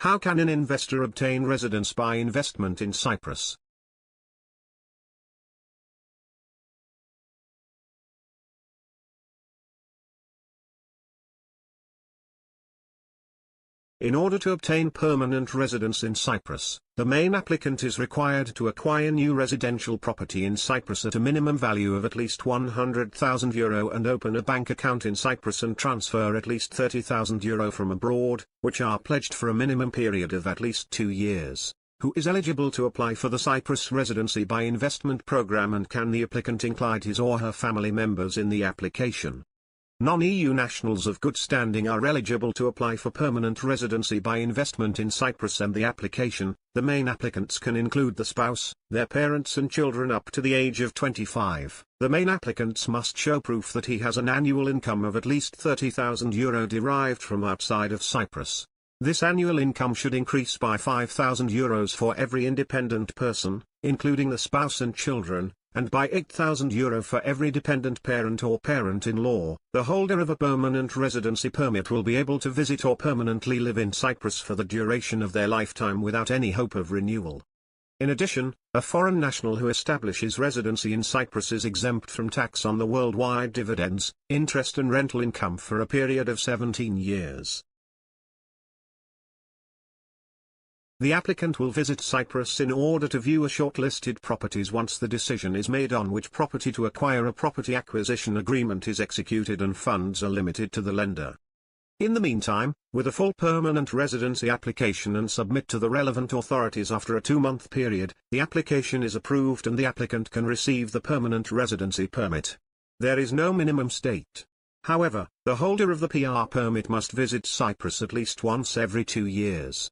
How can an investor obtain residence by investment in Cyprus? In order to obtain permanent residence in Cyprus, the main applicant is required to acquire new residential property in Cyprus at a minimum value of at least €100,000 and open a bank account in Cyprus and transfer at least €30,000 from abroad, which are pledged for a minimum period of at least 2 years. Who is eligible to apply for the Cyprus Residency by Investment Program, and can the applicant include his or her family members in the application? Non-EU nationals of good standing are eligible to apply for permanent residency by investment in Cyprus, and the application, the main applicants can include the spouse, their parents and children up to the age of 25. The main applicants must show proof that he has an annual income of at least €30,000 derived from outside of Cyprus. This annual income should increase by €5,000 for every independent person, including the spouse and children, and by €8,000 for every dependent parent or parent-in-law. The holder of a permanent residency permit will be able to visit or permanently live in Cyprus for the duration of their lifetime without any hope of renewal. In addition, a foreign national who establishes residency in Cyprus is exempt from tax on the worldwide dividends, interest and rental income for a period of 17 years. The applicant will visit Cyprus in order to view a shortlisted properties. Once the decision is made on which property to acquire, a property acquisition agreement is executed and funds are limited to the lender. In the meantime, with a full permanent residency application and submit to the relevant authorities after a 2-month period, the application is approved and the applicant can receive the permanent residency permit. There is no minimum state. However, the holder of the PR permit must visit Cyprus at least once every 2 years.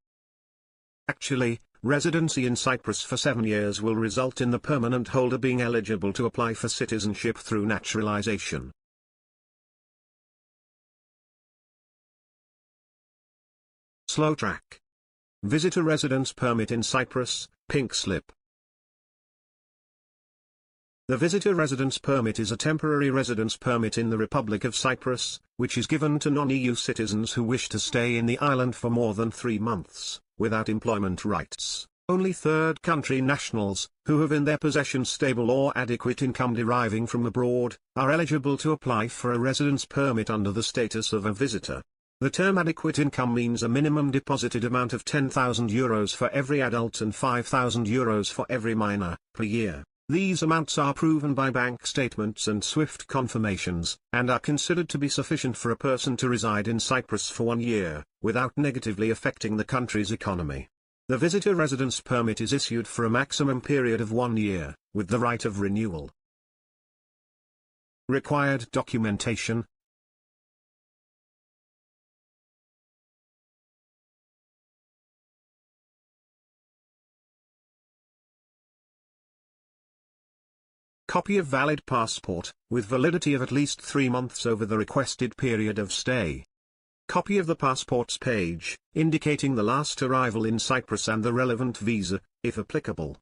Actually, residency in Cyprus for 7 years will result in the permanent holder being eligible to apply for citizenship through naturalization. Slow track. Visitor residence permit in Cyprus, pink slip. The visitor residence permit is a temporary residence permit in the Republic of Cyprus, which is given to non-EU citizens who wish to stay in the island for more than 3 months, without employment rights. Only third country nationals, who have in their possession stable or adequate income deriving from abroad, are eligible to apply for a residence permit under the status of a visitor. The term adequate income means a minimum deposited amount of €10,000 for every adult and €5,000 for every minor, per year. These amounts are proven by bank statements and SWIFT confirmations, and are considered to be sufficient for a person to reside in Cyprus for 1 year, without negatively affecting the country's economy. The visitor residence permit is issued for a maximum period of 1 year, with the right of renewal. Required documentation. Copy of valid passport, with validity of at least 3 months over the requested period of stay. Copy of the passport's page, indicating the last arrival in Cyprus and the relevant visa, if applicable.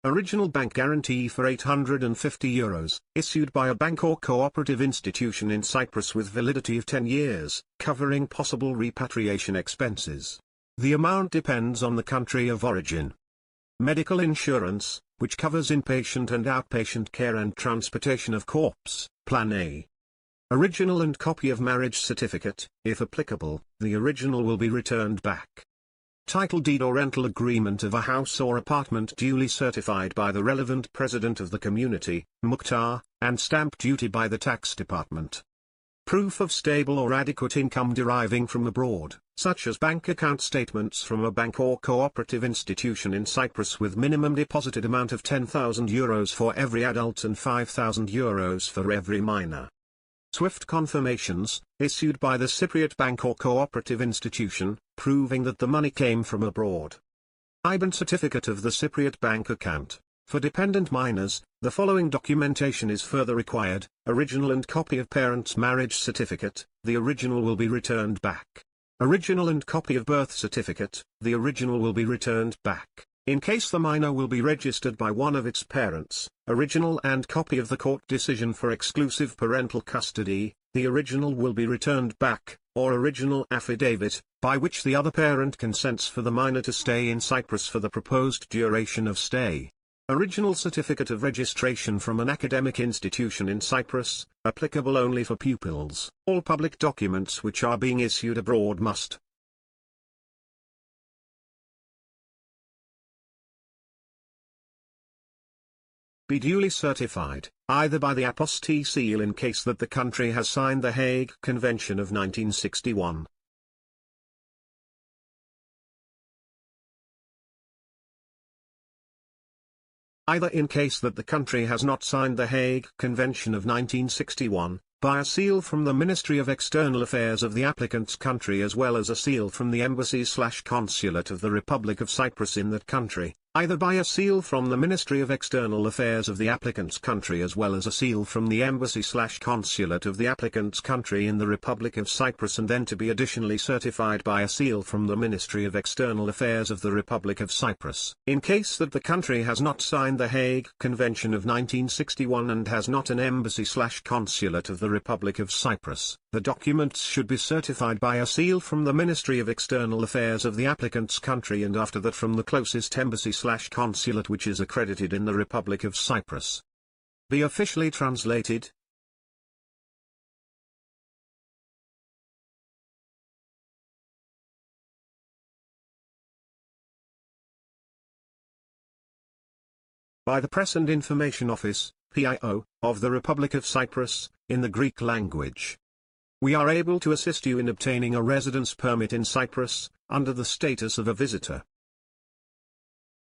Original bank guarantee for €850, issued by a bank or cooperative institution in Cyprus with validity of 10 years, covering possible repatriation expenses. The amount depends on the country of origin. Medical insurance, which covers inpatient and outpatient care and transportation of corpse, Plan A. Original and copy of marriage certificate, if applicable, the original will be returned back. Title deed or rental agreement of a house or apartment duly certified by the relevant president of the community, Mukhtar, and stamp duty by the tax department. Proof of stable or adequate income deriving from abroad, such as bank account statements from a bank or cooperative institution in Cyprus with minimum deposited amount of €10,000 for every adult and €5,000 for every minor. SWIFT confirmations, issued by the Cypriot bank or cooperative institution, proving that the money came from abroad. IBAN certificate of the Cypriot bank account. For dependent minors, the following documentation is further required: original and copy of parent's marriage certificate, the original will be returned back. Original and copy of birth certificate, the original will be returned back. In case the minor will be registered by one of its parents, original and copy of the court decision for exclusive parental custody, the original will be returned back, or original affidavit, by which the other parent consents for the minor to stay in Cyprus for the proposed duration of stay. Original certificate of registration from an academic institution in Cyprus, applicable only for pupils. All public documents which are being issued abroad must be duly certified, either by the apostille seal in case that the country has signed the Hague Convention of 1961. Either in case that the country has not signed the Hague Convention of 1961, by a seal from the Ministry of External Affairs of the applicant's country as well as a seal from the embassy/consulate of the Republic of Cyprus in that country, either by a seal from the Ministry of External Affairs of the applicant's country as well as a seal from the embassy/consulate of the applicant's country in the Republic of Cyprus, and then to be additionally certified by a seal from the Ministry of External Affairs of the Republic of Cyprus. In case that the country has not signed the Hague Convention of 1961 and has not an embassy/consulate of the Republic of Cyprus, the documents should be certified by a seal from the Ministry of External Affairs of the applicant's country, and after that from the closest embassy/consulate which is accredited in the Republic of Cyprus. Be officially translated. By the Press and Information Office, PIO, of the Republic of Cyprus, in the Greek language. We are able to assist you in obtaining a residence permit in Cyprus, under the status of a visitor.